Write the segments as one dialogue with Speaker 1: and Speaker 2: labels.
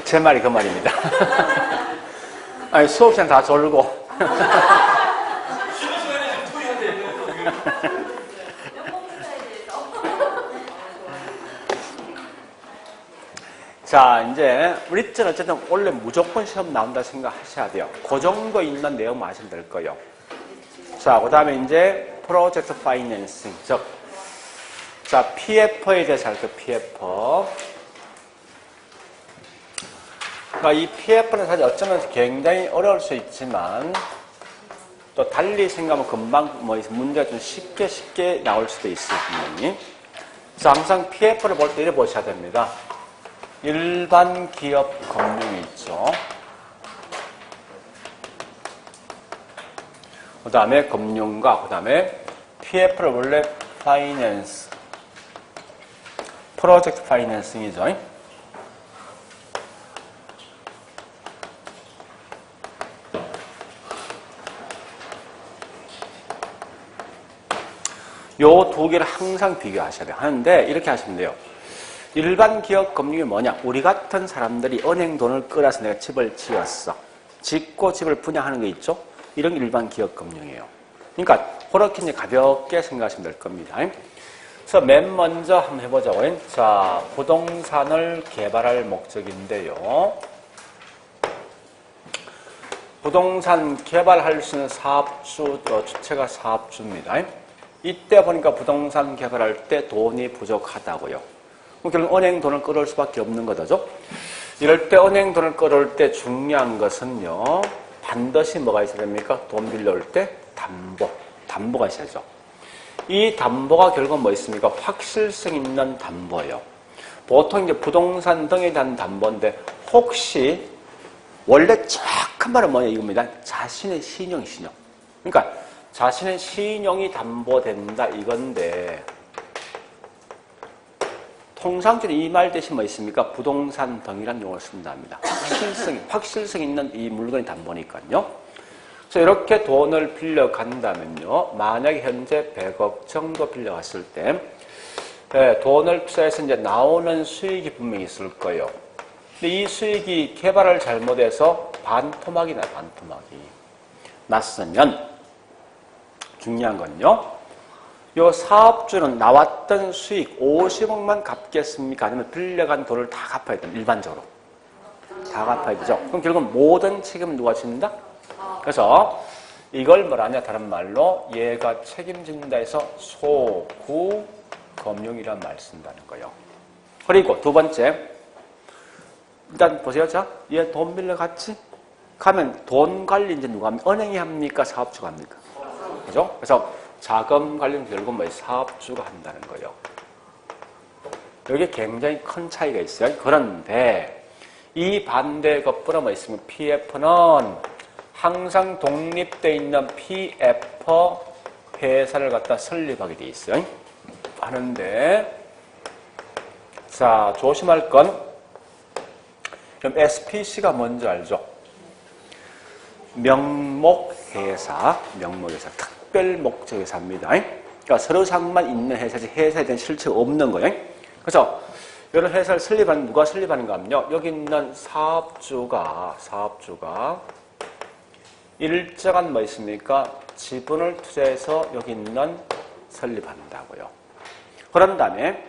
Speaker 1: 제 말이 그 말입니다. 아니, 수업 시간 다 졸고. 자, 이제 우리 때는 어쨌든 원래 무조건 시험 나온다 생각하셔야 돼요. 그 정도 있는 내용 아시면 될 거예요. 자, 그 다음에 이제 프로젝트 파이낸싱, 즉, 자, PF에 대해서 할게요. PF. 그러니까 이 PF는 사실 어쩌면 굉장히 어려울 수 있지만 또 달리 생각하면 금방 뭐 문제가 좀 쉽게 나올 수도 있어요, 분명히. 그래서 항상 PF를 볼 때 이래 보셔야 됩니다. 일반 기업 금융이 있죠. 그 다음에 금융과 그 다음에 PF를 원래 파이낸스, 프로젝트 파이낸싱이죠. 요 두 개를 항상 비교하셔야 돼요. 하는데 이렇게 하시면 돼요. 일반 기업 금융이 뭐냐? 우리 같은 사람들이 은행 돈을 끌어서 내가 집을 지었어. 짓고 집을 분양하는 게 있죠? 이런 게 일반 기업 금융이에요. 그러니까 그렇게 이제 가볍게 생각하시면 될 겁니다. 그래서 맨 먼저 한번 해보자고요. 자, 부동산을 개발할 목적인데요. 부동산 개발할 수 있는 사업주, 주체가 사업주입니다. 이때 보니까 부동산 개발할 때 돈이 부족하다고요. 결국 은행 돈을 끌어올 수밖에 없는 거죠. 이럴 때 은행 돈을 끌어올 때 중요한 것은요. 반드시 뭐가 있어야 됩니까? 돈 빌려올 때 담보가 있어야죠. 이 담보가 결국 뭐 있습니까? 확실성 있는 담보예요. 보통 이제 부동산 등에 대한 담보인데 혹시 원래 정확한 말은 뭐냐 이겁니다. 자신의 신용. 그러니까 자신의 신용이 담보된다 이건데 통상적으로 이 말 대신 뭐 있습니까? 부동산 등이라는 용어를 쓴답니다. 확실성 있는 이 물건이 담보니까요. 그래서 이렇게 돈을 빌려간다면요. 만약에 현재 100억 정도 빌려갔을 때 돈을 투자해서 이제 나오는 수익이 분명히 있을 거예요. 근데 이 수익이 개발을 잘못해서 반토막이 나요. 반토막이 났으면 중요한 건요. 요 사업주는 나왔던 수익 50억만 갚겠습니까? 아니면 빌려간 돈을 다 갚아야 됩니다. 일반적으로. 다 갚아야 되죠. 그럼 결국 모든 책임은 누가 진다? 그래서 이걸 뭐라냐? 다른 말로 얘가 책임진다 해서 소구금융이란 말 쓴다는 거예요. 그리고 두 번째. 일단 보세요. 자, 얘 돈 빌려갔지? 가면 돈 관리 이제 누가 합니까? 은행이 합니까? 사업주가 합니까? 그죠? 그래서 자금 관리는 결국 뭐 사업주가 한다는 거예요. 여기 굉장히 큰 차이가 있어요. 그런데 이 반대 것보다 뭐 있으면 PF는 항상 독립되어 있는 PF 회사를 갖다 설립하게 돼 있어요. 하는데 자 조심할 건 그럼 SPC가 뭔지 알죠? 명목회사, 특별 목적회사입니다. 그러니까 서류상만 있는 회사지 회사에 대한 실체가 없는 거예요. 그래서 이런 회사를 설립하는 누가 설립하는가 하면요. 여기 있는 사업주가 일정한 뭐 있습니까? 지분을 투자해서 여기 있는 설립한다고요. 그런 다음에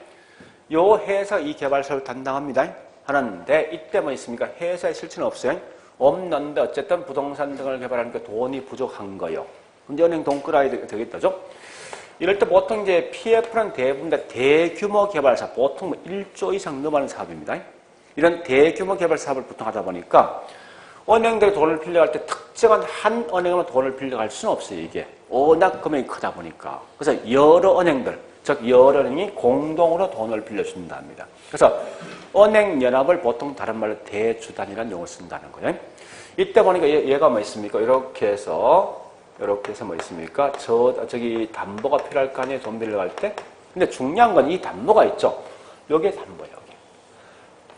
Speaker 1: 이 회사 이 개발 사업을 담당합니다. 하는데 이때 뭐 있습니까? 회사의 실체는 없어요. 없는데 어쨌든 부동산 등을 개발하니까 돈이 부족한 거예요. 근데 은행 돈 끌어야 되겠다죠? 이럴 때 보통 이제 PF는 대부분 다 대규모 개발 사업, 보통 1조 이상 넘어가는 사업입니다. 이런 대규모 개발 사업을 보통 하다 보니까 은행들이 돈을 빌려갈 때 특정한 한 은행으로 돈을 빌려갈 수는 없어요, 이게. 워낙 금액이 크다 보니까. 그래서 여러 은행들, 즉 여러 은행이 공동으로 돈을 빌려준다 합니다. 그래서 은행연합을 보통 다른 말로 대주단이라는 용어를 쓴다는 거예요. 이때 보니까 얘가 뭐 있습니까? 이렇게 해서 뭐 있습니까? 저기 담보가 필요할 거 아니에요? 돈 빌려갈 때? 근데 중요한 건 이 담보가 있죠? 요게 담보예요, 여기.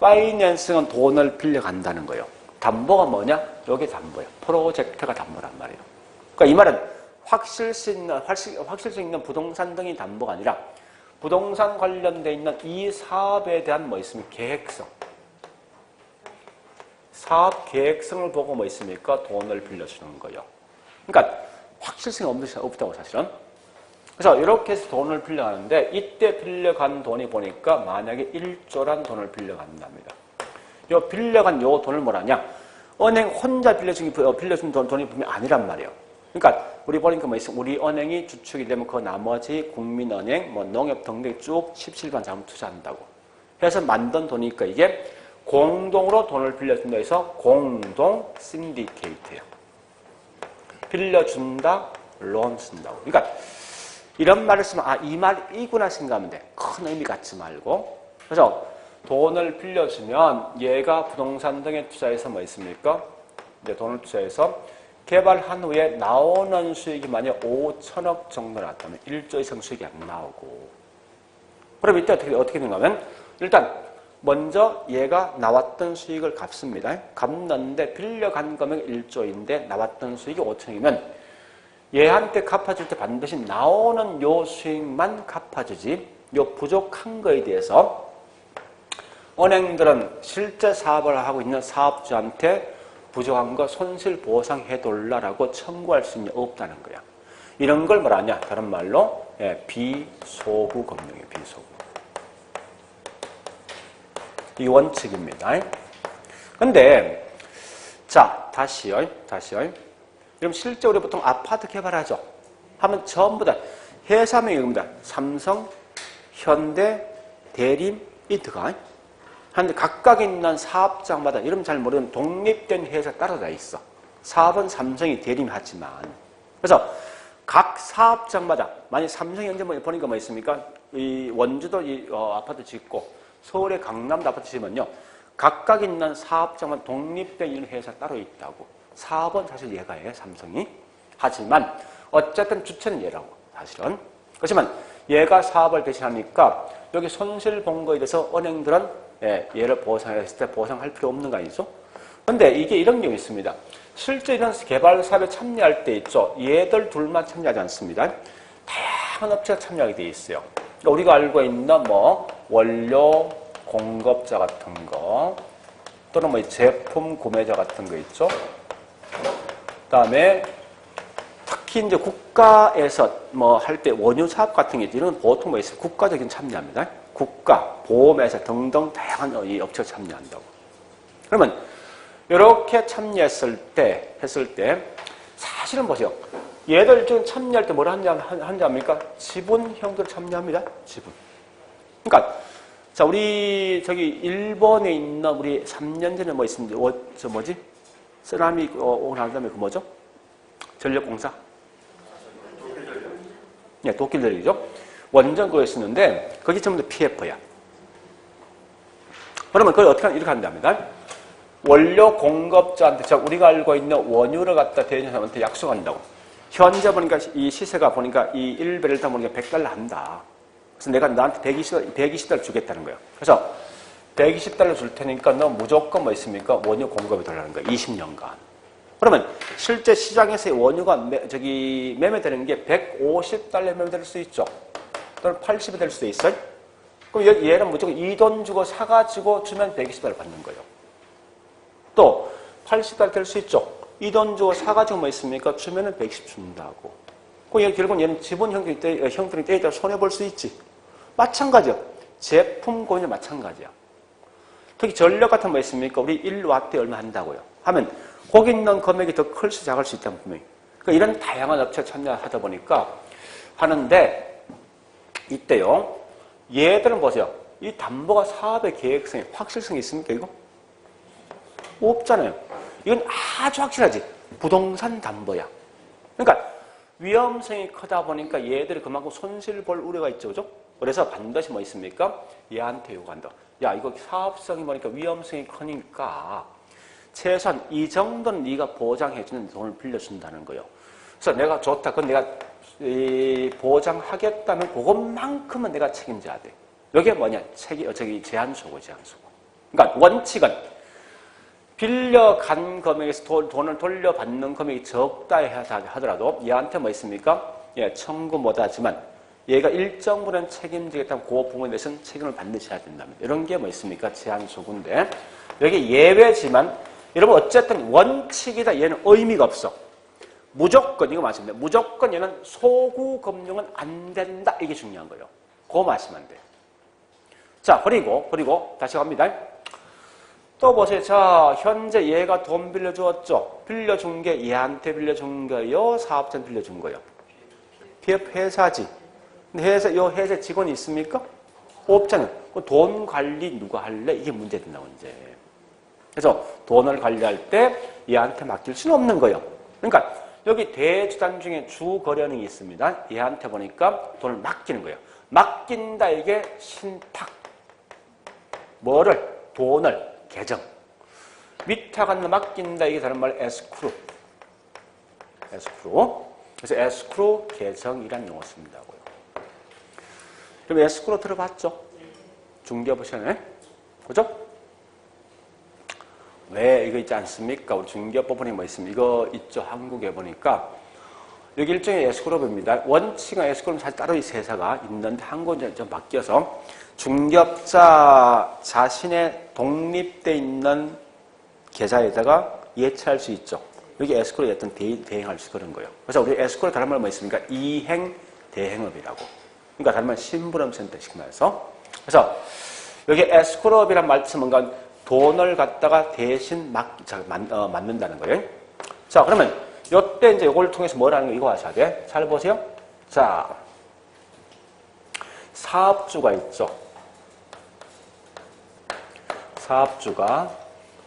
Speaker 1: 파이낸싱은 돈을 빌려간다는 거예요. 담보가 뭐냐? 요게 담보예요. 프로젝트가 담보란 말이에요. 그러니까 이 말은 확실성 있는 부동산 등이 담보가 아니라 부동산 관련돼 있는 이 사업에 대한 뭐 있습니까? 계획성. 사업 계획성을 보고 뭐 있습니까? 돈을 빌려주는 거예요. 그러니까 확실성이 없다고 사실은. 그래서 이렇게 해서 돈을 빌려가는데 이때 빌려간 돈이 보니까 만약에 1조란 돈을 빌려간답니다. 요 빌려간 요 돈을 뭐라냐? 은행 혼자 빌려준 돈이 분명히 아니란 말이에요. 그러니까 우리 보니까 뭐 있어? 우리 은행이 주축이 되면 그 나머지 국민은행, 뭐 농협 등등 쭉 17반 자금 투자한다고 해서 만든 돈이니까 이게 공동으로 돈을 빌려준다 해서 공동 신디케이트예요. 빌려준다, 론 쓴다고. 그러니까 이런 말을 쓰면 이 말이구나 생각하면 돼. 큰 의미 갖지 말고. 그래서 돈을 빌려주면 얘가 부동산 등에 투자해서 뭐 있습니까? 이제 돈을 투자해서 개발한 후에 나오는 수익이 만약 5천억 정도 나왔다면 1조 이상 수익이 안 나오고. 그럼 이때 어떻게 되는가 하면 일단 먼저 얘가 나왔던 수익을 갚습니다. 갚는데 빌려간 금액 1조인데 나왔던 수익이 5천이면 얘한테 갚아줄 때 반드시 나오는 요 수익만 갚아주지 요 부족한 거에 대해서 은행들은 실제 사업을 하고 있는 사업주한테 부족한 거 손실 보상해달라고 청구할 수 있는 없다는 거야. 이런 걸 뭐라냐? 다른 말로 비소구 금융이에요. 비소구. 이 원칙입니다. 근데 자 다시요. 그럼 실제 우리 보통 아파트 개발하죠. 하면 전부 다 회사명이 이겁니다. 삼성, 현대, 대림, 이 들어가. 한데 각각 있는 사업장마다 이름 잘 모르는 독립된 회사 따로 다 있어. 사업은 삼성이 대림이 하지만. 그래서 각 사업장마다 만약 삼성이 현재 보니까 뭐 있습니까? 이 원주도 아파트 짓고 서울의 강남도 아파트 짓으면요. 각각 있는 사업장만 독립된 이런 회사 따로 있다고. 사업은 사실 얘가 해, 삼성이. 하지만 어쨌든 주체는 얘라고 사실은. 그렇지만 얘가 사업을 대신하니까 여기 손실 본 거에 대해서 은행들은 얘를 보상했을 때 보상할 필요 없는 거 아니죠? 근데 이게 이런 경우 있습니다. 실제 이런 개발 사업에 참여할 때 있죠. 얘들 둘만 참여하지 않습니다. 다양한 업체가 참여하게 돼 있어요. 그러니까 우리가 알고 있는 뭐 원료 공급자 같은 거 또는 뭐 제품 구매자 같은 거 있죠. 그다음에 특히 이제 국가에서 뭐 할 때 원유 사업 같은 게 이런 보통 뭐 있어요. 국가적인 참여합니다. 국가, 보험회사 등등 다양한 이 업체가 참여한다고. 그러면 이렇게 참여했을 때 사실은 보세요. 얘들 지금 참여할 때 뭘 합니까? 지분 형태로 참여합니다. 지분. 그러니까 자 우리 저기 일본에 있는 우리 3년 전에 뭐 있습니다. 저 뭐지? 세라믹 오고 난 다음에 그 뭐죠? 전력공사. 네, 도끼들이죠. 원전 그거였었는데 거기 전부 다 PF야. 그러면 그걸 어떻게 이렇게 한답니다. 원료 공급자한테 자 우리가 알고 있는 원유를 갖다 대주는 사람한테 약속한다고. 현재 보니까 이 시세가 보니까 이 1배를 다 보니까 $100 한다. 그래서 내가 나한테 $120 주겠다는 거예요. 그래서 $120 줄 테니까 너 무조건 뭐 있습니까? 원유 공급이 되라는 거예요. 20년간. 그러면 실제 시장에서 원유가 매매되는 게 $150에 매매될 수 있죠. 또는 80이 될 수도 있어요. 그럼 얘는 무조건 이 돈 주고 사가지고 주면 $120 받는 거예요. 또 $80 될 수 있죠. 이 돈 주고 사가지고 뭐 있습니까? 주면은 110 준다고. 그럼 결국은 얘는 지분 형태로 떼있다가 손해볼 수 있지. 마찬가지야. 제품 고민이 마찬가지야. 특히 전력 같은 거 있습니까? 우리 1와트 얼마 한다고요. 하면 거기 있는 금액이 더 클 수 작을 수 있다는 분명히. 그러니까 이런 다양한 업체가 참여하다 보니까 하는데 이때요. 얘들은 보세요. 이 담보가 사업의 계획성에 확실성이 있습니까? 이거? 없잖아요. 이건 아주 확실하지. 부동산 담보야. 그러니까 위험성이 크다 보니까 얘들이 그만큼 손실 볼 우려가 있죠. 그죠? 그래서 반드시 뭐 있습니까? 얘한테 요구한다. 야, 이거 사업성이 보니까 위험성이 크니까 최소한 이 정도는 네가 보장해주는 돈을 빌려준다는 거예요. 그래서 내가 좋다. 그건 내가 보장하겠다면 그것만큼은 내가 책임져야 돼. 이게 뭐냐? 제한소고. 그러니까 원칙은 빌려간 금액에서 돈을 돌려받는 금액이 적다 하더라도 얘한테 뭐 있습니까? 예, 청구 못하지만 얘가 일정 부분 책임지겠다면 그 부분에 대해서는 책임을 반드시 해야 된답니다. 이런 게 뭐 있습니까? 제한소구인데 여기 예외지만 여러분 어쨌든 원칙이다. 얘는 의미가 없어. 무조건 이거 마시면 돼. 무조건 얘는 소구 검증은 안 된다. 이게 중요한 거예요. 그거 마시면 돼. 자 그리고 다시 갑니다. 또 보세요. 자 현재 얘가 돈 빌려주었죠. 빌려준 게 얘한테 빌려준 거요. 사업자한테 빌려준 거요. PF 회사지. 근데 요 회사 직원이 있습니까? 없잖아요. 돈 관리 누가 할래? 이게 문제된다 문제. 그래서 돈을 관리할 때 얘한테 맡길 수는 없는 거예요. 그러니까 여기 대주단 중에 주거래은행이 있습니다. 얘한테 보니까 돈을 맡기는 거예요. 맡긴다 이게 신탁. 뭐를? 돈을. 계정. 위탁한다 맡긴다 이게 다른 말 에스크루. 그래서 에스크루 계정이라는 용어 씁니다고요. 그럼 에스크루 들어봤죠? 중개업 시간에. 그죠? 왜 이거 있지 않습니까? 우리 중개업법원에 뭐 있습니까? 이거 있죠. 한국에 보니까 여기 일종의 에스크루입니다. 원칙은 에스크루는 사실 따로 이 세사가 있는데 한국은 좀 바뀌어서 중개업자 자신의 독립돼 있는 계좌에다가 예치할 수 있죠. 여기 에스크루에 어떤 대행할 수 그런 거예요. 그래서 우리 에스크루 다른 말 뭐 있습니까? 이행 대행업이라고. 그러니까 다른 말 심부름센터 시키면서. 그래서 여기 에스크루업이란 말씀은 뭔가 돈을 갖다가 대신 맡는다는 거예요. 자, 그러면 요때 이제 이걸 통해서 뭐라는 거 이거 하셔야 돼. 잘 보세요. 자, 사업주가 있죠. 사업주가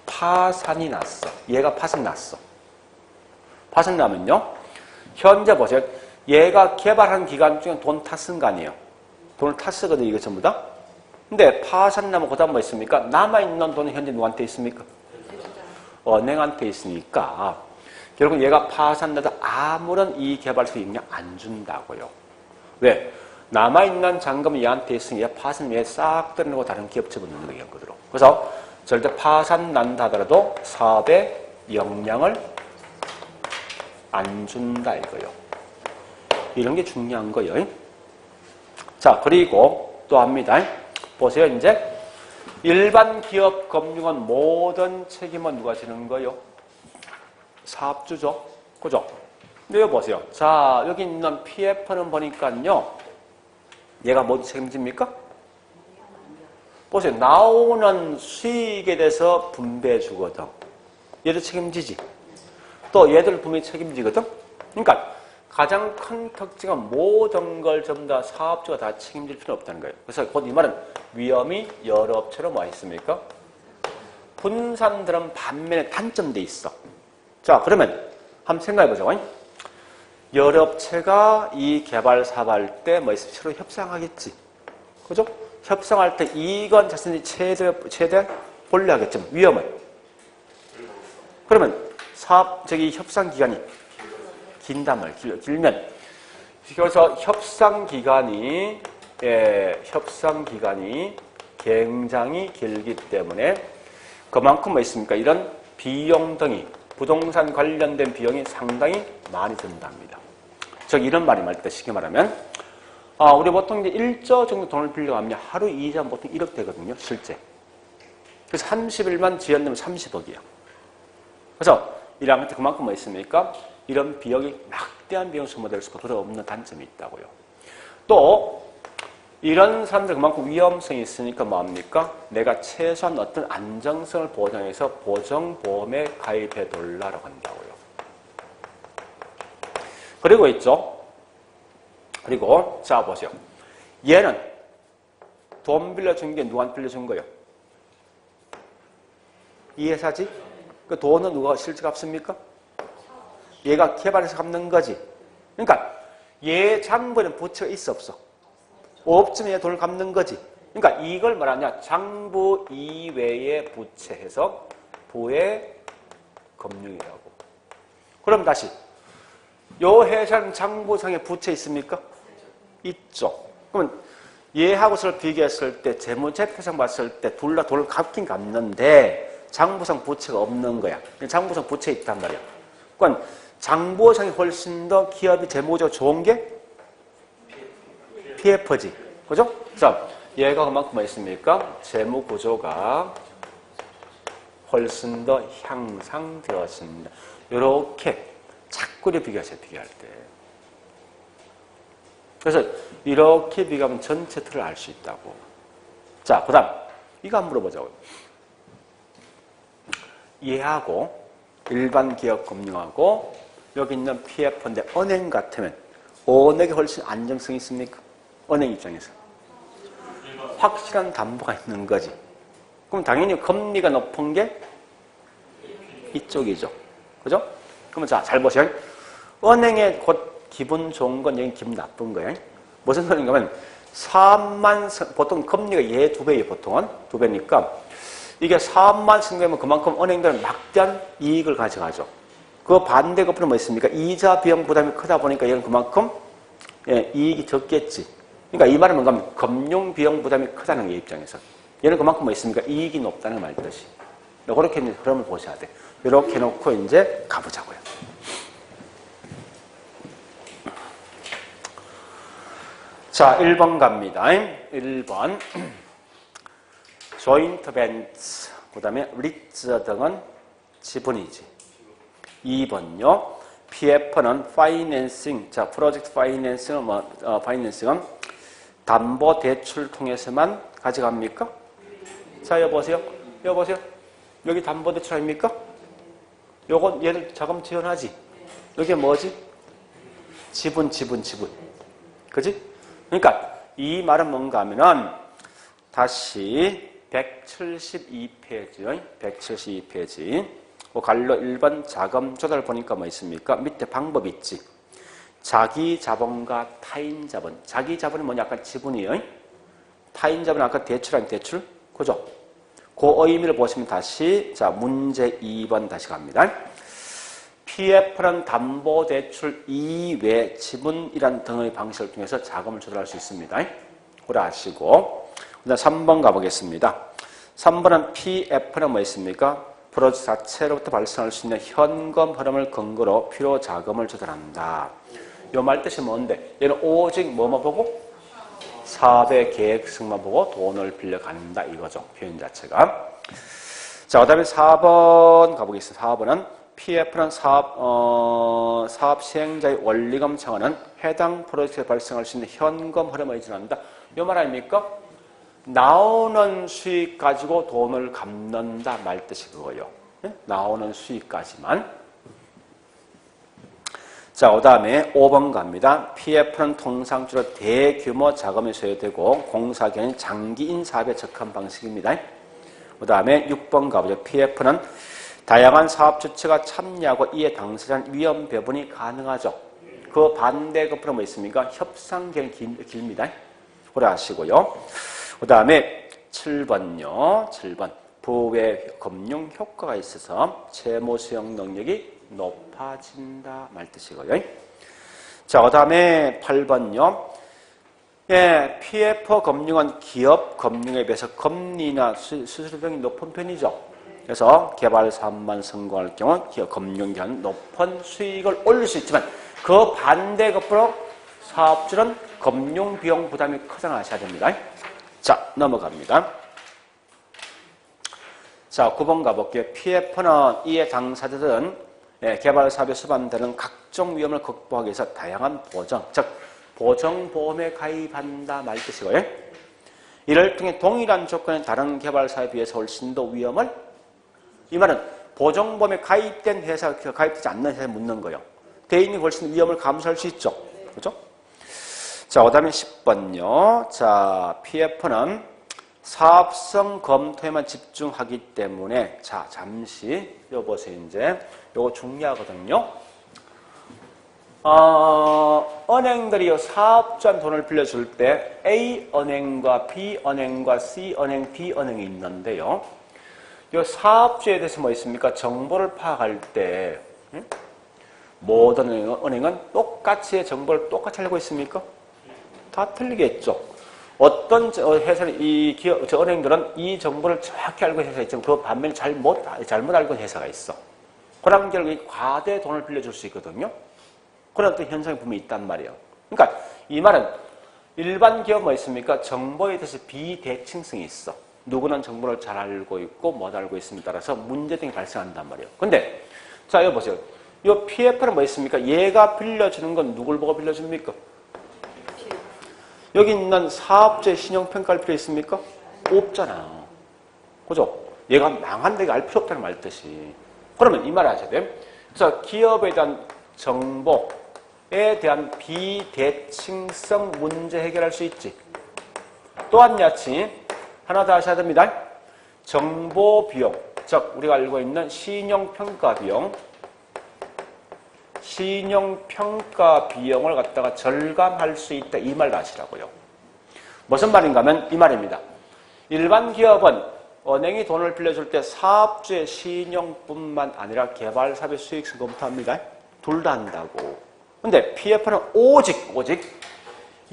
Speaker 1: 파산이 났어. 얘가 파산 났어. 파산 나면요. 현재 보세요. 얘가 개발한 기간 중에 돈 다 쓴 거 아니에요. 돈을 다 쓰거든요. 이게 전부 다. 근데 파산 나면 그 다음 뭐 있습니까? 남아있는 돈은 현재 누구한테 있습니까? 은행한테 있으니까 결국 얘가 파산 나도 아무런 이 개발소 영향 안 준다고요. 왜? 남아있는 잔금이 얘한테 있으니 얘 파산 얘 싹 들어내고 다른 기업 집어넣는 거예요. 그대로. 그래서 절대 파산 난다 하더라도 사업에 영향을 안 준다 이거요. 이런 게 중요한 거예요. 자, 그리고 또 합니다. 보세요, 이제. 일반 기업 금융은 모든 책임은 누가 지는 거예요? 사업주죠. 그죠? 근데 여기 보세요. 자, 여기 있는 PF는 보니까요. 얘가 뭐 책임집니까? 보세요. 나오는 수익에 대해서 분배해 주거든. 얘도 책임지지. 또 얘들 분명히 책임지거든. 그러니까 가장 큰 특징은 모든 걸 전부 다 사업주가 다 책임질 필요는 없다는 거예요. 그래서 곧 이 말은 위험이 여러 업체로 와 있습니까? 분산들은 반면에 단점돼 있어. 자, 그러면 한번 생각해 보자고. 여러 업체가 이 개발 사업할 때 뭐 서로 협상하겠지. 그죠? 협상할 때 이익은 자신이 최대 보려 하겠지만 위험은. 그러면 협상 기간이 긴단 말이에요. 길면. 그래서 협상 기간이 굉장히 길기 때문에 그만큼 뭐 있습니까? 이런 비용 등이 부동산 관련된 비용이 상당히 많이 든답니다. 즉 이런 말이 말 때 쉽게 말하면 우리 보통 이제 1조 정도 돈을 빌려가면 하루 이자 보통 1억 되거든요. 실제. 그래서 30일만 지연되면 30억이에요. 그래서 이러면 그만큼 뭐 있습니까? 이런 비용이 막대한 비용 소모될 수밖에 없는 단점이 있다고요. 또 이런 사람들 그만큼 위험성이 있으니까 뭐합니까? 내가 최소한 어떤 안정성을 보장해서 보정보험에 가입해 돌라고 한다고요. 그리고 있죠. 그리고 자 보세요. 얘는 돈 빌려준 게 누구한테 빌려준 거예요? 이 회사지? 그 돈은 누가 실제 갚습니까? 얘가 개발해서 갚는 거지. 그러니까 얘 장부에는 부채가 있어 없어? 없으면 얘 돈을 갚는 거지. 그러니까 이걸 말하냐? 장부 이외의 부채해서 부의 금융이라고. 그럼 다시 요 회사는 장부상에 부채 있습니까? 있죠. 그러면 얘하고서를 비교했을 때 재무제표상 봤을 때 둘 다 돈을 갚긴 갚는데 장부상 부채가 없는 거야. 장부상 부채 있단 말이야. 그러니까 장부상이 훨씬 더 기업이 재무적으로 좋은 게 PF지. 그죠? 자, 얘가 그만큼 뭐 있습니까? 재무 구조가 훨씬 더 향상되어진다. 이렇게 자꾸 비교하세요, 비교할 때. 그래서 이렇게 비교하면 전체 틀을 알 수 있다고. 자, 그 다음, 이거 한번 물어보자고요. 얘하고 일반 기업 금융하고 여기 있는 PF인데 은행 같으면 어느 게 훨씬 안정성이 있습니까? 은행 입장에서. 확실한 담보가 있는 거지. 그럼 당연히 금리가 높은 게 이쪽이죠. 그죠? 그러면 자, 잘 보세요. 은행의 곧 기분 좋은 건 여기 기분 나쁜 거예요. 무슨 소리인가 하면 4만, 보통 금리가 얘 2배예요, 보통은. 2배니까. 이게 4만 승계면 그만큼 은행들은 막대한 이익을 가져가죠. 그 반대 거꾸로 뭐 있습니까? 이자 비용 부담이 크다 보니까 얘는 그만큼 이익이 적겠지. 그러니까 이 말은 뭔가 하면 금융 비용 부담이 크다는 게 입장에서. 얘는 그만큼 뭐 있습니까? 이익이 높다는 말 뜻이. 그렇게 그러면 보셔야 돼. 이렇게 놓고 이제 가보자고요. 자, 1번 갑니다. 1번. 조인트 벤츠, 그 다음에 리츠 등은 지분이지. 2번요. PF는 파이낸싱. 자, 프로젝트 파이낸싱은 파이낸싱은 담보 대출 통해서만 가져갑니까? 자, 여보세요? 여보세요? 여기 담보 대출 아닙니까? 요건 얘를 자금 지원하지. 여기 뭐지? 지분. 그지? 그러니까 이 말은 뭔가 하면은 다시 172페이지, 172페이지. 갈로 1번 자금 조달 보니까 뭐 있습니까? 밑에 방법 있지. 자기 자본과 타인 자본. 자기 자본은 뭐냐? 약간 지분이에요. 타인 자본은 아까 대출한 대출. 그죠? 그 의미를 보시면 다시, 자, 문제 2번 다시 갑니다. PF는 담보대출 이외 지분이란 등의 방식을 통해서 자금을 조달할 수 있습니다. 그걸 아시고. 그 다음 3번 가보겠습니다. 3번은 PF는 뭐 있습니까? 프로젝트 자체로부터 발생할 수 있는 현금 흐름을 근거로 필요 자금을 조달한다. 요 말 뜻이 뭔데? 얘는 오직 뭐만 보고? 사업의 계획성만 보고 돈을 빌려간다 이거죠. 표현 자체가. 자, 그 다음에 4번 가보겠습니다. 4번은 PF는 사업 시행자의 원리금 청원은 해당 프로젝트에 발생할 수 있는 현금 흐름을 의존한다. 요 말 아닙니까? 나오는 수익 가지고 돈을 갚는다 말 뜻이 그거예요. 네? 나오는 수익까지만. 자, 그 다음에 5번 갑니다. PF는 통상적으로 대규모 자금이 소요되고 공사기간이 장기인 사업에 적합한 방식입니다. 그 다음에 6번 가보죠. PF는 다양한 사업 주체가 참여하고 이에 당사자는 위험 배분이 가능하죠. 그 반대 거꾸로 뭐 있습니까? 협상기간이 길입니다. 그래 아시고요. 그 다음에 7번요. 7번. 부의 금융 효과가 있어서 채무 수용 능력이 높아진다 말 뜻이고요. 자, 그 다음에 8번요. 예, PF 금융은 기업 금융에 비해서 금리나 수수료 등이 높은 편이죠. 그래서 개발 사업만 성공할 경우 기업 금융기관은 높은 수익을 올릴 수 있지만 그 반대 거꾸로 사업주는 금융 비용 부담이 크다는 아셔야 됩니다. 자, 넘어갑니다. 자, 9번 가볼게요. PF는 이에 당사자들은 개발 사업에 수반되는 각종 위험을 극복하기 위해서 다양한 보정, 즉 보정보험에 가입한다 말 뜻이고요. 이를 통해 동일한 조건의 다른 개발 사업에 비해서 훨씬 더 위험을, 이 말은 보정보험에 가입된 회사, 가입되지 않는 회사에 묻는 거예요. 대인이 훨씬 위험을 감수할 수 있죠. 그렇죠? 자, 그 다음에 10번요. 자, PF는 사업성 검토에만 집중하기 때문에, 자, 잠시, 요 보세요, 이제. 요거 중요하거든요. 은행들이 사업자한 돈을 빌려줄 때 A은행과 B은행과 C은행, D은행이 있는데요. 요 사업주에 대해서 뭐 있습니까? 정보를 파악할 때, 모든 은행은 똑같이 정보를 똑같이 알고 있습니까? 다 틀리겠죠. 어떤 회사는 이 기업, 은행들은 이 정보를 정확히 알고 있는 회사가 있지만 그 반면에 잘못 알고 있는 회사가 있어. 그런 결과 과대 돈을 빌려줄 수 있거든요. 그런 어떤 현상이 분명히 있단 말이에요. 그러니까 이 말은 일반 기업 뭐 있습니까? 정보에 대해서 비대칭성이 있어. 누구는 정보를 잘 알고 있고 못 알고 있음에 따라서 문제 등이 발생한단 말이에요. 근데 자, 여기 보세요. 이 PF는 뭐 있습니까? 얘가 빌려주는 건 누굴 보고 빌려줍니까? 여기 있는 사업주의 신용평가할 필요 있습니까? 없잖아. 그죠? 얘가 망한다 이거 알 필요 없다는 말 뜻이. 그러면 이 말을 하셔야 돼요. 그래서 기업에 대한 정보에 대한 비대칭성 문제 해결할 수 있지. 또한 같이 하나 더 하셔야 됩니다. 정보 비용, 즉 우리가 알고 있는 신용평가 비용, 신용평가 비용을 갖다가 절감할 수 있다 이 말을 하시라고요. 무슨 말인가 하면 이 말입니다. 일반 기업은 은행이 돈을 빌려줄 때 사업주의 신용뿐만 아니라 개발사업의 수익성 검토합니다. 둘 다 한다고. 근데 PF는 오직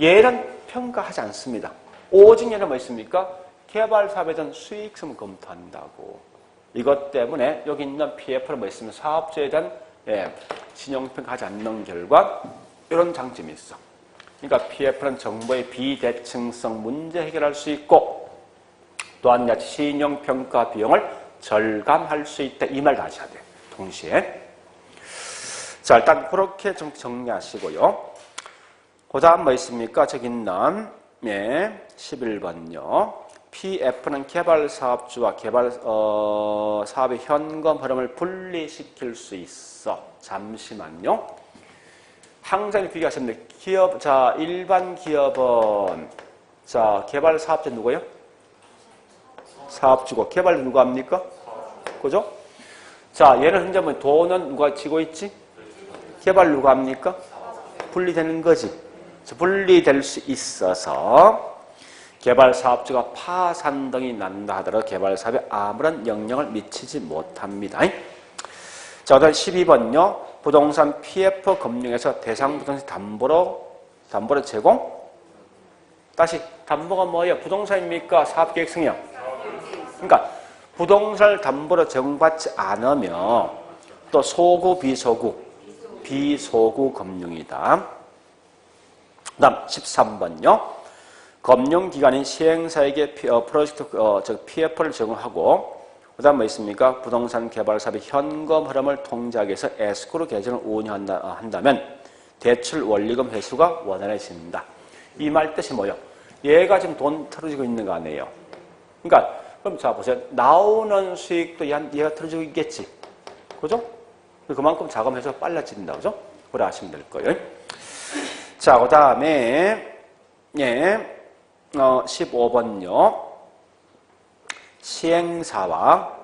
Speaker 1: 얘는 평가하지 않습니다. 오직 얘는 뭐 있습니까? 개발사업에 대한 수익성 검토한다고. 이것 때문에 여기 있는 PF는 뭐 있으면 사업주에 대한 신용평가하지 않는 결과 이런 장점이 있어. 그러니까 PF는 정보의 비대칭성 문제 해결할 수 있고 또한 같이 신용평가 비용을 절감할 수 있다. 이 말도 하셔야 돼요. 동시에. 자, 일단 그렇게 좀 정리하시고요. 그 다음 뭐 있습니까? 저기 있는 11번요. PF는 개발사업주와 사업의 현금 흐름을 분리시킬 수 있어. 잠시만요. 항상 비교하시면 돼요. 기업, 자, 일반 기업은, 자, 개발사업주 누구예요? 사업주고, 개발도 누가 합니까? 그죠? 자, 얘는 현재 뭐 돈은 누가 지고 있지? 개발 누가 합니까? 분리되는 거지. 분리될 수 있어서, 개발 사업주가 파산 등이 난다 하더라도 개발 사업에 아무런 영향을 미치지 못합니다. 자, 그다음 12번요. 부동산 PF 금융에서 대상 부동산 담보로 제공? 다시 담보가 뭐예요? 부동산입니까? 사업계획성이요? 그러니까 부동산을 담보로 제공받지 않으면 또 소구, 비소구 금융이다. 그 다음 13번요. 금융기관인 시행사에게 프로젝트 PF를 제공하고 그 다음 뭐 있습니까? 부동산 개발 사업의 현금 흐름을 통제하기 위해서 에스크로 계정을 운영한다면 대출 원리금 회수가 원활해진다. 이 말 뜻이 뭐예요? 얘가 지금 돈 털어지고 있는 거 아니에요? 그러니까 그럼 자 보세요. 나오는 수익도 얘가 털어지고 있겠지. 그죠? 그만큼 자금회수가 빨라진다. 그죠? 그래 아시면 될 거예요. 자, 그 다음에 15번요. 시행사와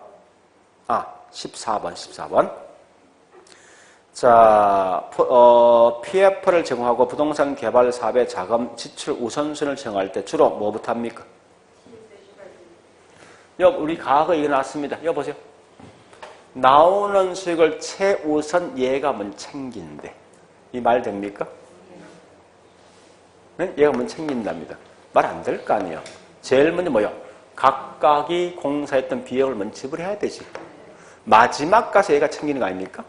Speaker 1: 14번. 자, PF를 제공하고 부동산 개발 사업의 자금 지출 우선순위를 정할 때 주로 뭐부터 합니까? 우리 과거에 이거 나왔습니다. 이거 보세요. 나오는 수익을 최우선 얘가 먼저 챙긴대. 이 말 됩니까? 네? 얘가 먼저 챙긴답니다. 말 안 될 거 아니에요. 제일 먼저 뭐요? 각각이 공사했던 비용을 먼저 지불해야 되지. 마지막 가서 얘가 챙기는 거 아닙니까?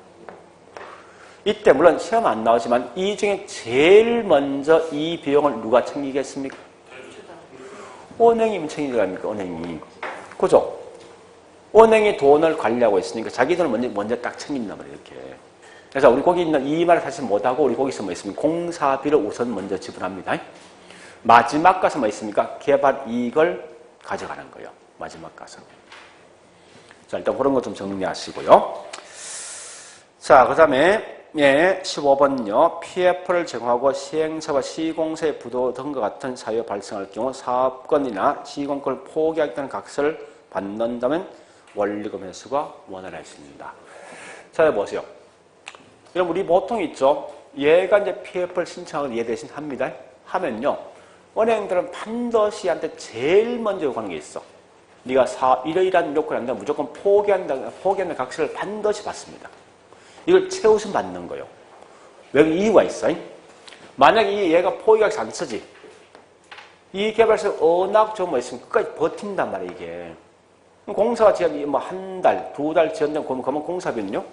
Speaker 1: 이때 물론 시험 안 나오지만 이 중에 제일 먼저 이 비용을 누가 챙기겠습니까? 은행이 챙기는 거 아닙니까? 은행이. 그죠? 은행이 돈을 관리하고 있으니까 자기 돈을 먼저 딱 챙긴단 말이에요. 이렇게. 그래서 우리 거기 있는 이 말을 사실 못하고 우리 거기서 뭐 있습니까? 공사비를 우선 먼저 지불합니다. 마지막 가서 뭐 있습니까? 개발 이익을 가져가는 거예요. 마지막 가서. 자, 일단 그런 거 좀 정리하시고요. 자, 그 다음에 15번요. PF를 제공하고 시행사와 시공사의 부도 등과 같은 사유가 발생할 경우 사업권이나 시공권을 포기하겠다는 각서를 받는다면 원리금 회수가 원활해집니다. 자, 보세요. 여러분, 우리 보통 있죠? 얘가 이제 PF를 신청하고 얘 대신 합니다. 하면요. 은행들은 반드시 한테 제일 먼저 요구하는 게 있어. 네가 이러이러한 요건을 한다면 무조건 포기한다는 각서를 반드시 받습니다. 이걸 최우선 받는 거예요. 왜 이유가 있어? 만약에 얘가 포기각서 안 쓰지. 이 개발사 워낙 좀 뭐 있으면 끝까지 버틴단 말이에요, 이게. 공사가 지금 뭐 한 달, 두 달 지연되면 그러면 공사비는요?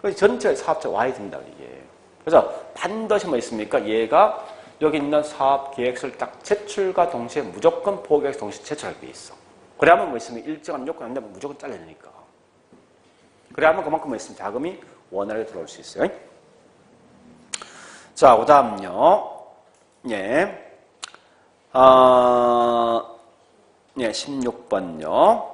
Speaker 1: 그래서 전체 사업자 와야 된다, 이게. 그래서 반드시 뭐 있습니까? 얘가 여기 있는 사업 계획서를 딱 제출과 동시에 무조건 포기해서 동시에 제출하게 돼 있어. 그래야만 뭐 있으면 일정한 요건이 안 되면 무조건 잘라내니까. 그래야만 그만큼 뭐 있으면 자금이 원활하게 들어올 수 있어요. 자, 그 다음요. 예. 16번요.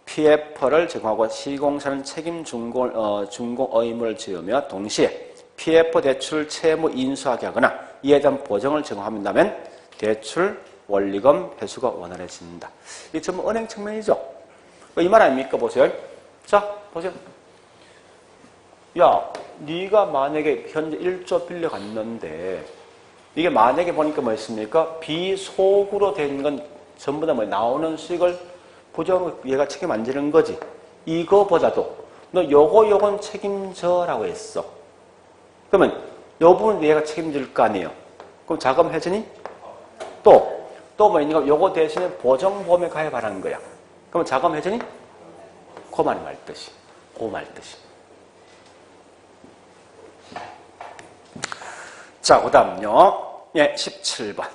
Speaker 1: PF를 제공하고 시공사는 책임 준공 의무를 지으며 동시에 PF 대출 채무 인수하게 하거나 이에 대한 보증을 제공한다면 대출 원리금 회수가 원활해진다. 이게 전부 은행 측면이죠. 이 말 아닙니까? 보세요. 자, 보세요. 야, 네가 만약에 현재 1조 빌려갔는데 이게 만약에 보니까 뭐였습니까? 비속으로 된 건 전부 다 뭐 나오는 수익을 보증하고 얘가 책임 안 지는 거지. 이거보다도 너 요건 책임져라고 했어. 그러면 요 부분 얘가 책임질 거 아니에요. 그럼 자금 회전이 또 뭐 있는가? 요거 대신에 보정보험에 가입하라는 거야. 그러면 자금 회전이 그 말이 말듯이. 그 말듯이. 자, 그 다음요. 예, 17번.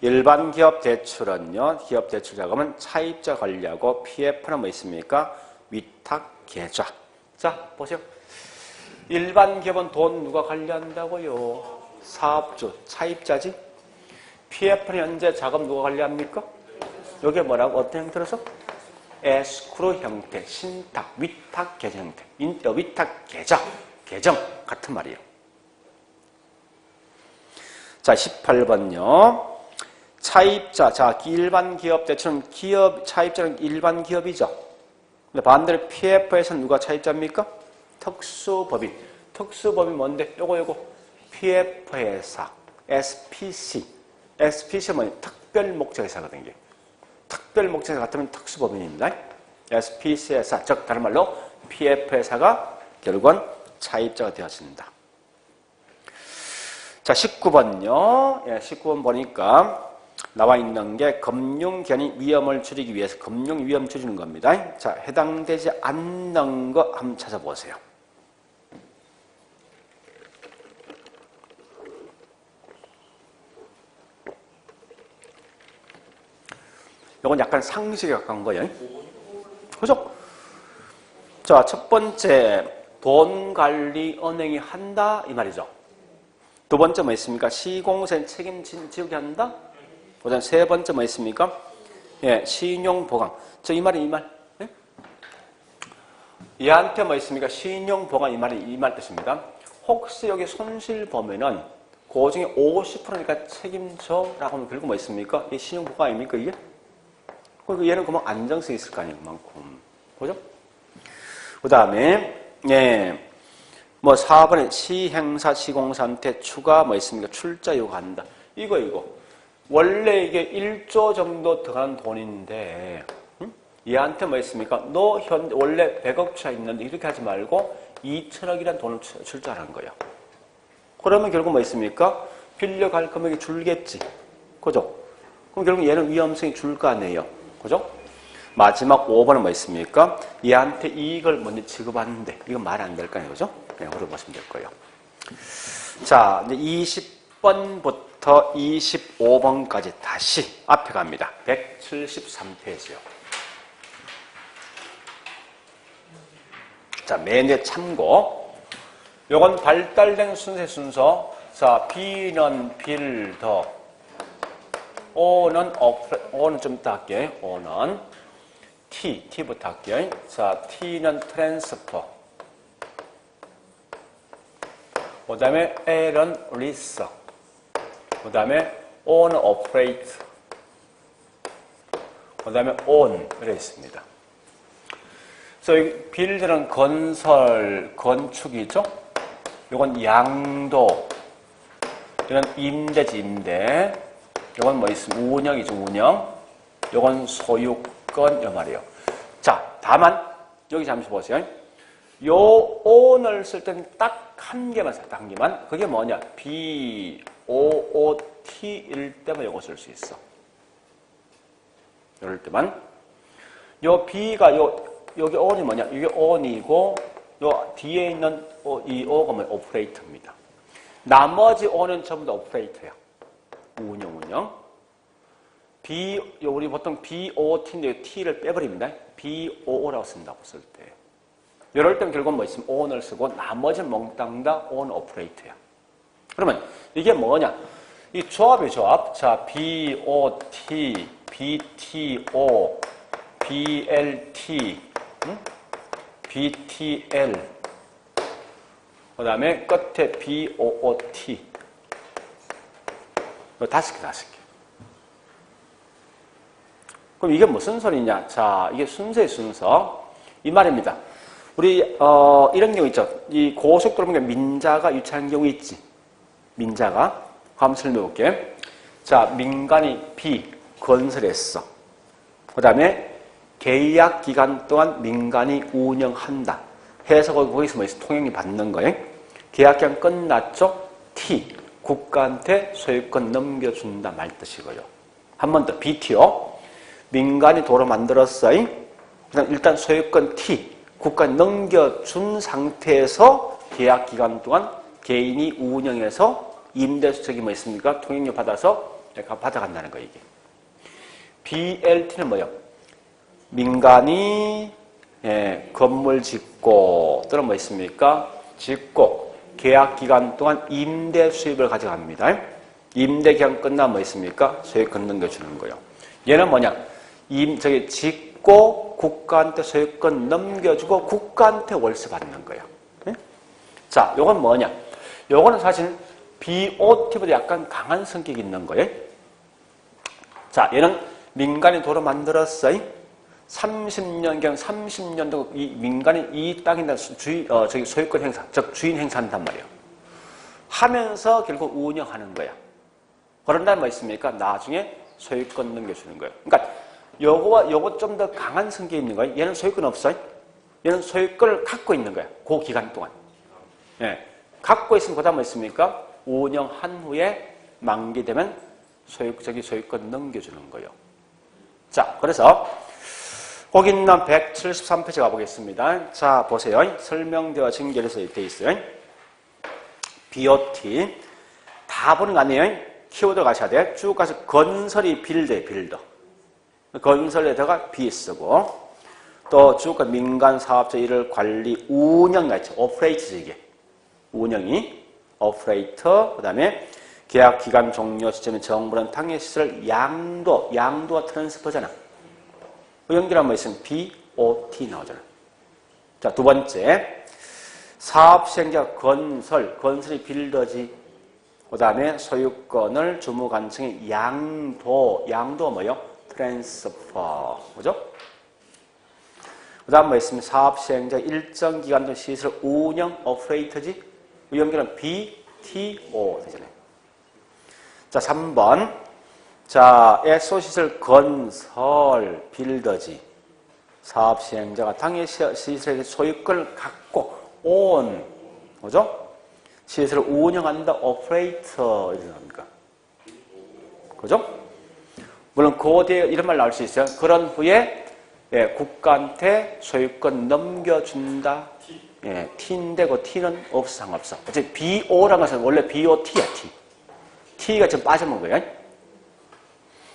Speaker 1: 일반 기업 대출은요, 기업 대출 자금은 차입자 관리하고 PF는 뭐 있습니까? 위탁 계좌. 자, 보세요. 일반 기업은 돈 누가 관리한다고요? 사업주, 차입자지? PF는 현재 자금 누가 관리합니까? 여기에 뭐라고? 어떤 형태로서? 에스크로 형태, 신탁, 위탁 계좌 형태. 위탁 계좌, 계정 같은 말이에요. 자, 18번요. 차입자, 자, 일반 기업 대출은 차입자는 일반 기업이죠. 근데 반대로 PF에서는 누가 차입자입니까? 특수법인. 특수법인 뭔데? 요거. PF회사, SPC. SPC는 뭐냐? 특별목적회사거든요. 특별목적회사 같으면 특수법인입니다. SPC회사, 즉 다른 말로 PF회사가 결국은 차입자가 되어진다. 자, 19번요. 예, 19번 보니까 나와 있는 게 금융기관이 위험을 줄이기 위해서 금융위험 줄이는 겁니다. 자, 해당되지 않는 거 한번 찾아보세요. 이건 약간 상식에 가까운 거예요. 그죠? 자, 첫 번째, 돈 관리 은행이 한다 이 말이죠. 두 번째 뭐 있습니까? 시공사는 책임 지우게 한다. 그다음 세 번째 뭐 있습니까? 예, 신용 보강. 이 말이. 예? 얘한테 뭐 있습니까? 신용 보강 이 말 뜻입니다. 혹시 여기 손실 보면은 그 중에 50%니까 책임져라고 하면 결국 뭐 있습니까? 이 신용 보강 아닙니까 이게? 그리고 얘는 그만 안정성이 있을 거 아니에요, 그만큼. 그죠? 그 다음에, 예, 뭐 4번에 시행사, 시공사한테 추가 뭐 있습니까? 출자 요구한다. 이거. 원래 이게 1조 정도 들어가는 돈인데, 얘한테 뭐 있습니까? 너 원래 100억차 있는데 이렇게 하지 말고 2천억이라는 돈을 출자하는 거예요. 그러면 결국 뭐 있습니까? 빌려갈 금액이 줄겠지. 그죠? 그럼 결국 얘는 위험성이 줄 거 아니에요. 그죠? 마지막 5번은 뭐 있습니까? 얘한테 이익을 먼저 지급하는데 이건 말 안 될 거 아니에요. 그죠? 그냥 물어보시면 될 거예요. 자, 이제 20번부터 25번까지 다시 앞에 갑니다. 173페이지요. 자, 매뉴얼 참고. 요건 발달된 순서. 자, B는 빌더. O는 좀 이따 할게요. O는 T부터 할게요. 자, T는 트랜스퍼. 그 다음에 L은 리스. 그 다음에 O는 오퍼레이트. 그 다음에 own. 이렇게 있습니다. 그래서 빌드는 건축이죠. 이건 양도. 이건 임대지, 임대. 이건 뭐 있습니까? 운영이죠, 운영. 이건 소유권, 이 말이에요. 자, 다만, 여기 잠시 보세요. 요 own을 쓸 때는 딱 한 개만 써요, 딱 한 개만. 그게 뭐냐? BOOT일 때만 이거 쓸 수 있어. 이럴 때만. 요 B가 여기 own이 뭐냐? 이게 own이고, 요 뒤에 있는 이 o가 뭐 오퍼레이터입니다. 나머지 O는 전부 다 오퍼레이터야. 운영. 우리 보통 BOT인데 T를 빼버립니다. BOO라고 쓴다고 쓸 때. 이럴 땐 결국은 뭐 있으면 O를 쓰고 나머지는 몽땅 다 O는 오퍼레이터야. 그러면 이게 뭐냐? 이 조합이 조합. 자, BOT, BTO, BLT, BTL. 그 다음에 끝에 BOOT. 이거 5개. 그럼 이게 무슨 소리냐? 자, 이게 순서의 순서. 이 말입니다. 우리, 이런 경우 있죠. 이 고속도로 보면 민자가 유치하는 경우 있지. 민자가. 한번 설명해 볼게. 자, 민간이 B, 건설했어. 그 다음에 계약 기간 동안 민간이 운영한다. 해서 거기서 뭐 있어? 통행이 받는 거예요. 계약 기간 끝났죠? T, 국가한테 소유권 넘겨준다 말 뜻이고요. 한 번 더, BTO. 민간이 도로 만들었어요. 그다음 일단 소유권 T, 국가에 넘겨준 상태에서 계약 기간 동안 개인이 운영해서 임대수적이 뭐 있습니까? 통행료 받아서 받아간다는 거예요, 이게. BLT는 뭐예요? 민간이 건물 짓고 또는 뭐 있습니까? 짓고 계약 기간 동안 임대 수입을 가져갑니다. 임대 기간 끝나면 뭐 있습니까? 소유권 넘겨주는 거예요. 얘는 뭐냐? 짓고 국가한테 소유권 넘겨주고 국가한테 월세 받는 거예요. 자, 요건 뭐냐? 요거는 사실 BOT보다 약간 강한 성격이 있는 거예요. 자, 얘는 민간이 도로 만들었어요. 30년경 30년도 이 민간이 이 땅에 대한 소유권 행사, 즉 주인 행사한단 말이에요. 하면서 결국 운영하는 거야. 그런 다음에 뭐 있습니까? 나중에 소유권 넘겨주는 거예요. 그러니까 요거와 요거 좀 더 강한 성격이 있는 거예요. 얘는 소유권 없어요. 얘는 소유권을 갖고 있는 거야. 그 기간 동안. 예. 갖고 있으면 그다음 뭐 있습니까? 운영한 후에 만기되면 소유권 넘겨주는 거예요. 자, 그래서 거기 있는 173페이지 가보겠습니다. 자, 보세요. 설명되어진 게에서 되어 있어요. BOT. 다 보는 거 아니에요? 키워드 가셔야 돼. 쭉 가서 건설이 빌더. 건설에다가 B 쓰고 또 쭉 민간 사업자 일을 관리 운영 같이 오퍼레이트지 이게. 운영이 오퍼레이터. 그다음에 계약 기간 종료 시점에 정부는 당해 시설 양도와 트랜스퍼잖아. 그 연결하면 뭐 있으면 BOT 나오잖아. 자, 두 번째. 사업 시행자 건설이 빌더지. 그 다음에 소유권을 주무관청에 양도 뭐요? 트랜스퍼. 그죠? 그 다음 뭐 있으면 사업 시행자 일정 기간 동안 시설 운영 오퍼레이터지. 그 연결은 BTO 되잖아요. 자, 3번. 자, SO시설 건설 빌더지. 사업 시행자가 당해 시설의 소유권을 갖고 온. 그죠? 시설을 운영한다 오퍼레이터 이런 겁니까? 그죠? 물론 고대 이런 말 나올 수 있어요. 그런 후에 국가한테 소유권 넘겨준다. T인데 그 T는 없어 상관없어. 어차피 BO라는 것은 원래 BOT야 T. T가 지금 빠져먹은 거예요.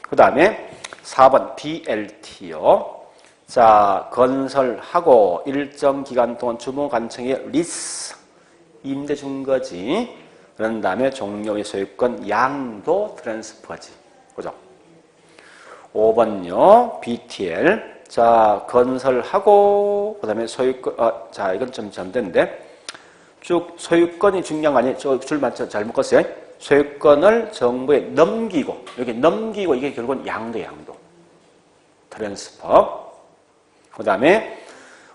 Speaker 1: 그 다음에 4번 BLT요. 자, 건설하고 일정 기간 동안 주무관청에 리스 임대 준 거지. 그런 다음에 종료의 소유권 양도 트랜스퍼지. 그죠? 5번요. BTL. 자, 건설하고, 그 다음에 소유권, 자, 이건 좀 잘못됐는데. 쭉 소유권이 중요한 거 아니에요? 줄 맞춰 잘못 껐어요. 소유권을 정부에 넘기고, 여기 넘기고, 이게 결국은 양도. 트랜스퍼. 그 다음에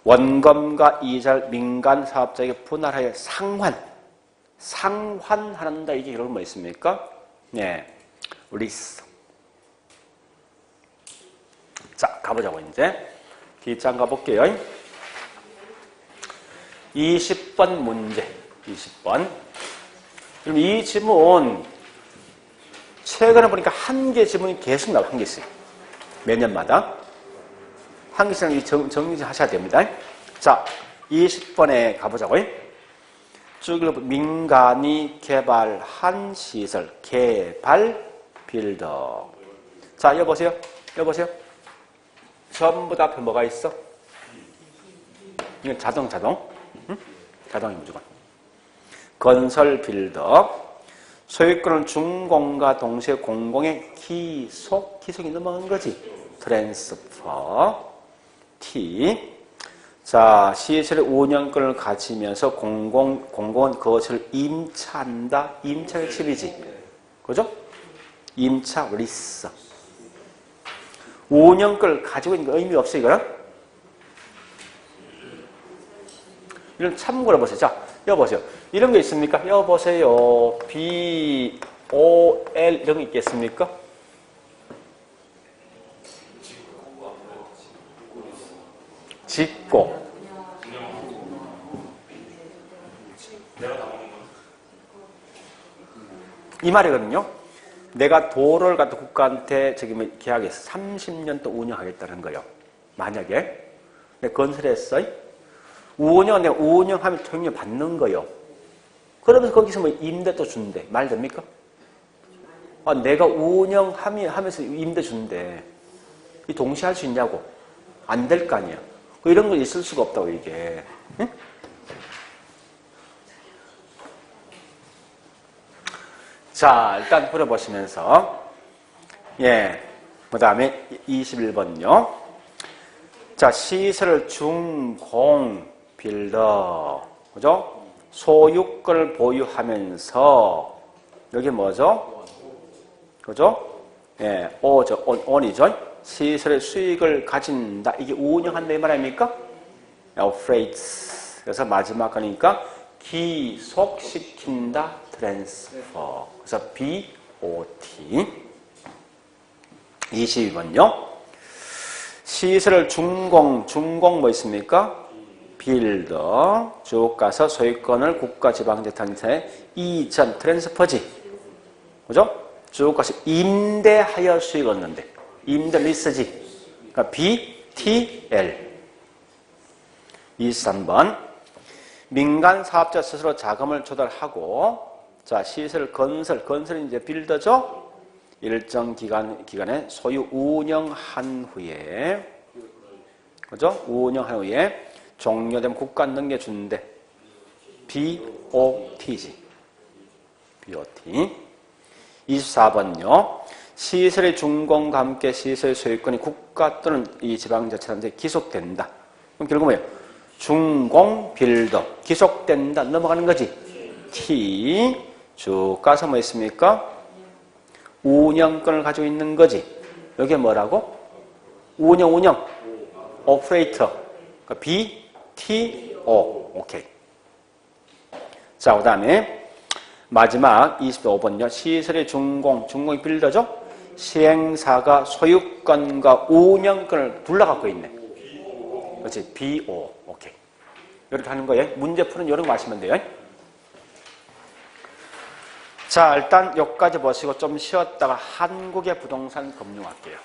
Speaker 1: 원금과 이자를 민간 사업자에게 분할하여 상환한다. 이게 결국은 뭐 있습니까? 네. 리스. 자, 가보자고, 이제. 뒷장 가볼게요. 20번 문제. 20번. 그럼 이 지문, 최근에 보니까 한 개 지문이 계속 나와, 한 개씩. 매년마다. 한 개씩 정리 하셔야 됩니다. 자, 20번에 가보자고요. 쭉 민간이 개발한 시설, 개발 빌더. 자, 여보세요? 여보세요? 전부 다 앞에 뭐가 있어? 이건 자동. 응? 자동이 무조건. 건설 빌더. 소유권은 준공과 동시에 공공의 기속이 넘어간 거지. 트랜스퍼. T. 자, 시설의 운영권을 가지면서 공공은 그것을 임차한다. 임차의 칩이지. 그죠? 임차 리스. 운영권을 가지고 있는 거 의미 없어, 이거는? 이런 참고로 보세요. 자, 여보세요. 이런 거 있습니까? 여보세요. B, O, L 이런 거 있겠습니까? 짓고. 이 말이거든요. 내가 도로를 갖다 국가한테 계약해서 30년 또 운영하겠다는 거예요. 만약에 내가 건설했어. 내가 운영하면 통행료 받는 거예요. 그러면서 거기서 뭐 임대 또 준대. 말 됩니까? 내가 운영하면서 임대 준대. 이 동시에 할 수 있냐고. 안 될 거 아니야. 이런 거 있을 수가 없다고, 이게. 응? 자, 일단 풀어보시면서. 예. 그 다음에 21번요. 자, 시설을 준공 빌더. 그죠? 소유권을 보유하면서. 여기 뭐죠? 그죠? 예. on이죠? 시설의 수익을 가진다. 이게 운영한다 이 말 아닙니까? operates. 그래서 마지막 거니까 기속시킨다. transfer. 그래서 BOT. 22번요. 시설을 준공 뭐 있습니까? 빌더. 쭉 가서 소유권을 국가지방자치단체에 이전 트랜스퍼지. 그죠? 쭉 가서 임대하여 수익 얻는데. 임대 리스지. 그러니까 BTL. 23번. 민간 사업자 스스로 자금을 조달하고, 자, 시설 건설은 이제 빌더죠? 일정 기간에 소유 운영한 후에, 그죠? 운영한 후에 종료되면 국가 넘겨주는데, BOT지. BOT. 24번요. 시설의 준공과 함께 시설 소유권이 국가 또는 이 지방자치단체에 기속된다. 그럼 결국 뭐예요? 준공 빌더. 기속된다. 넘어가는 거지. T. 쭉 가서 뭐 있습니까? 운영권을 가지고 있는 거지. 여기에 뭐라고? 운영. 오퍼레이터. 그러니까 B, T, O. 오케이. 자, 그 다음에 마지막 25번요. 시설의 준공이 빌더죠? 시행사가 소유권과 운영권을 둘러 갖고 있네. 그렇지. BO. 오케이. 이렇게 하는 거예요. 문제 푸는 이런 거 마시면 돼요. 자, 일단 여기까지 보시고 좀 쉬었다가 한국의 부동산 금융할게요.